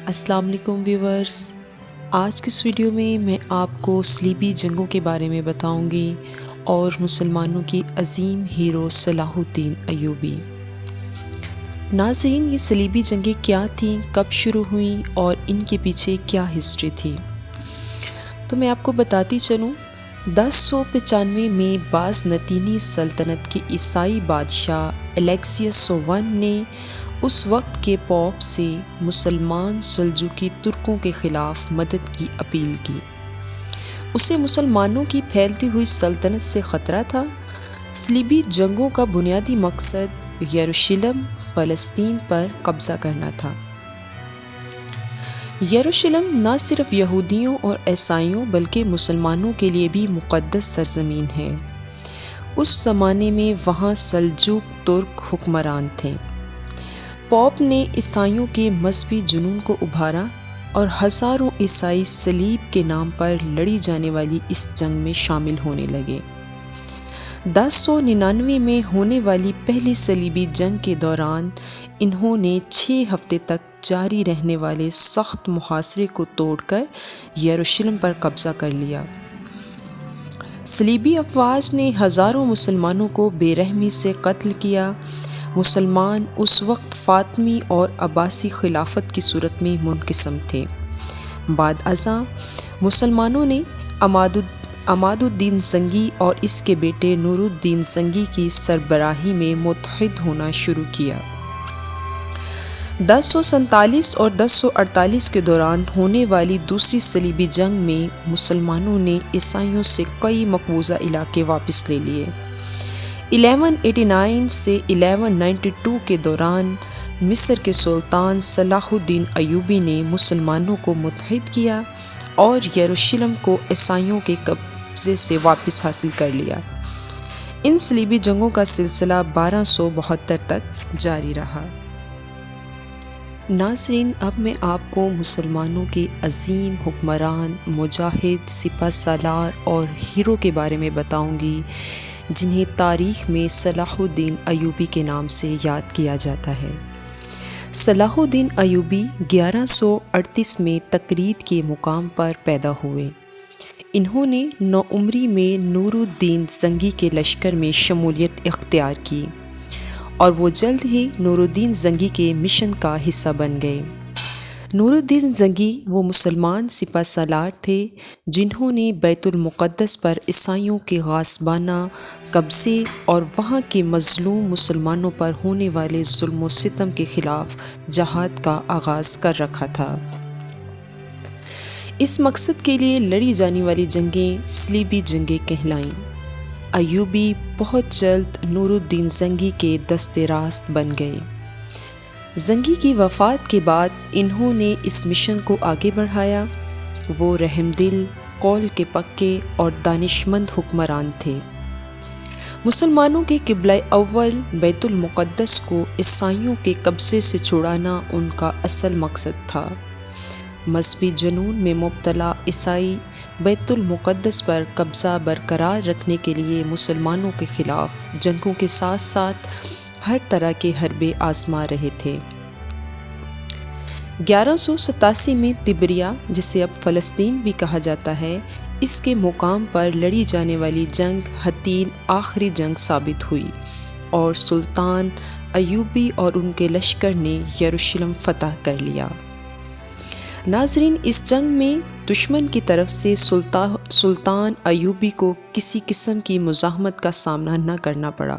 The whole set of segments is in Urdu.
السلام علیکم ویورز، آج کی اس ویڈیو میں آپ کو صلیبی جنگوں کے بارے میں بتاؤں گی اور مسلمانوں کی عظیم ہیرو صلاح الدین ایوبی۔ ناظرین، یہ صلیبی جنگیں کیا تھیں، کب شروع ہوئیں اور ان کے پیچھے کیا ہسٹری تھی؟ تو میں آپ کو بتاتی چلوں۔ 1095 میں بازنطینی سلطنت کے عیسائی بادشاہ الیکسیس I نے اس وقت کے پوپ سے مسلمان سلجوقی ترکوں کے خلاف مدد کی اپیل کی۔ اسے مسلمانوں کی پھیلتی ہوئی سلطنت سے خطرہ تھا۔ صلیبی جنگوں کا بنیادی مقصد یروشلم، فلسطین پر قبضہ کرنا تھا۔ یروشلم نہ صرف یہودیوں اور عیسائیوں بلکہ مسلمانوں کے لیے بھی مقدس سرزمین ہے۔ اس زمانے میں وہاں سلجوق ترک حکمران تھے۔ پوپ نے عیسائیوں کے مذہبی جنون کو ابھارا اور ہزاروں عیسائی صلیب کے نام پر لڑی جانے والی اس جنگ میں شامل ہونے لگے۔ 1099 میں ہونے والی پہلی صلیبی جنگ کے دوران انہوں نے 6 ہفتے تک جاری رہنے والے سخت محاصرے کو توڑ کر یروشلم پر قبضہ کر لیا۔ صلیبی افواج نے ہزاروں مسلمانوں کو بے رحمی سے قتل کیا۔ مسلمان اس وقت فاطمی اور عباسی خلافت کی صورت میں منقسم تھے۔ بعد ازاں مسلمانوں نے عماد الدین زنگی اور اس کے بیٹے نور الدین زنگی کی سربراہی میں متحد ہونا شروع کیا۔ 1047 اور 1048 کے دوران ہونے والی دوسری صلیبی جنگ میں مسلمانوں نے عیسائیوں سے کئی مقبوضہ علاقے واپس لے لیے۔ 1189 سے 1192 کے دوران مصر کے سلطان صلاح الدین ایوبی نے مسلمانوں کو متحد کیا اور یروشلم کو عیسائیوں کے قبضے سے واپس حاصل کر لیا۔ ان صلیبی جنگوں کا سلسلہ 1272 تک جاری رہا۔ ناظرین، اب میں آپ کو مسلمانوں کے عظیم حکمران، مجاہد، سپہ سالار اور ہیرو کے بارے میں بتاؤں گی جنہیں تاریخ میں صلاح الدین ایوبی کے نام سے یاد کیا جاتا ہے۔ صلاح الدین ایوبی 1138 میں تکرید کے مقام پر پیدا ہوئے۔ انہوں نے نوعمری میں نور الدین زنگی کے لشکر میں شمولیت اختیار کی اور وہ جلد ہی نور الدین زنگی کے مشن کا حصہ بن گئے۔ نور الدین زنگی وہ مسلمان سپہ سالار تھے جنہوں نے بیت المقدس پر عیسائیوں کے غاصبانہ قبضے اور وہاں کے مظلوم مسلمانوں پر ہونے والے ظلم و ستم کے خلاف جہاد کا آغاز کر رکھا تھا۔ اس مقصد کے لیے لڑی جانے والی جنگیں صلیبی جنگیں کہلائیں۔ ایوبی بہت جلد نور الدین زنگی کے دست راست بن گئے۔ زنگی کی وفات کے بعد انہوں نے اس مشن کو آگے بڑھایا۔ وہ رحم دل، قول کے پکے اور دانشمند حکمران تھے۔ مسلمانوں کے قبلہ اول بیت المقدس کو عیسائیوں کے قبضے سے چھڑانا ان کا اصل مقصد تھا۔ مذہبی جنون میں مبتلا عیسائی بیت المقدس پر قبضہ برقرار رکھنے کے لیے مسلمانوں کے خلاف جنگوں کے ساتھ ساتھ ہر طرح کے حربے آزما رہے تھے۔ 1187 میں طبریہ، جسے اب فلسطین بھی کہا جاتا ہے، اس کے مقام پر لڑی جانے والی جنگ حتین آخری جنگ ثابت ہوئی اور سلطان ایوبی اور ان کے لشکر نے یروشلم فتح کر لیا۔ ناظرین، اس جنگ میں دشمن کی طرف سے سلطان ایوبی کو کسی قسم کی مزاحمت کا سامنا نہ کرنا پڑا،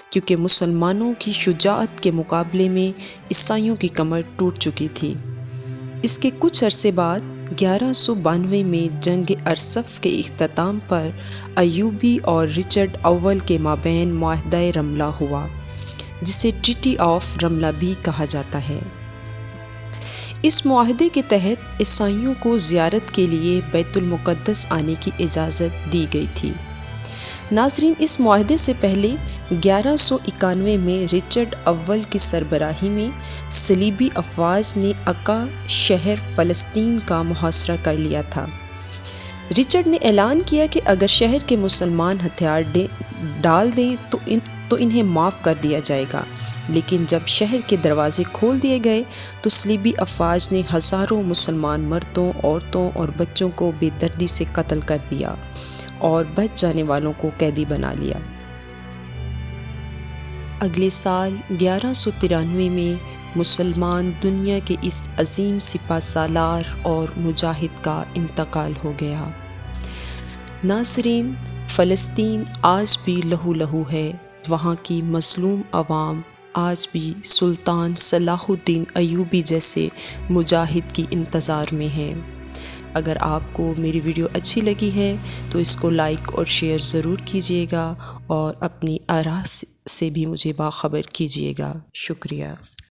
کیونکہ مسلمانوں کی شجاعت کے مقابلے میں عیسائیوں کی کمر ٹوٹ چکی تھی۔ اس کے کچھ عرصے بعد 1192 میں جنگ ارسف کے اختتام پر ایوبی اور رچرڈ اول کے مابین معاہدہ رملہ ہوا، جسے ٹریٹی آف رملہ بھی کہا جاتا ہے۔ اس معاہدے کے تحت عیسائیوں کو زیارت کے لیے بیت المقدس آنے کی اجازت دی گئی تھی۔ ناظرین، اس معاہدے سے پہلے 1191 میں رچرڈ اول کی سربراہی میں صلیبی افواج نے عکا شہر فلسطین کا محاصرہ کر لیا تھا۔ رچرڈ نے اعلان کیا کہ اگر شہر کے مسلمان ہتھیار ڈال دیں تو انہیں معاف کر دیا جائے گا، لیکن جب شہر کے دروازے کھول دیے گئے تو صلیبی افواج نے ہزاروں مسلمان مردوں، عورتوں اور بچوں کو بے دردی سے قتل کر دیا اور بچ جانے والوں کو قیدی بنا لیا۔ اگلے سال 1193 میں مسلمان دنیا کے اس عظیم سپہ سالار اور مجاہد کا انتقال ہو گیا۔ ناظرین، فلسطین آج بھی لہو لہو ہے، وہاں کی مظلوم عوام آج بھی سلطان صلاح الدین ایوبی جیسے مجاہد کی انتظار میں ہے۔ اگر آپ کو میری ویڈیو اچھی لگی ہے تو اس کو لائک اور شیئر ضرور کیجیے گا اور اپنی آراء سے بھی مجھے باخبر کیجیے گا۔ شکریہ۔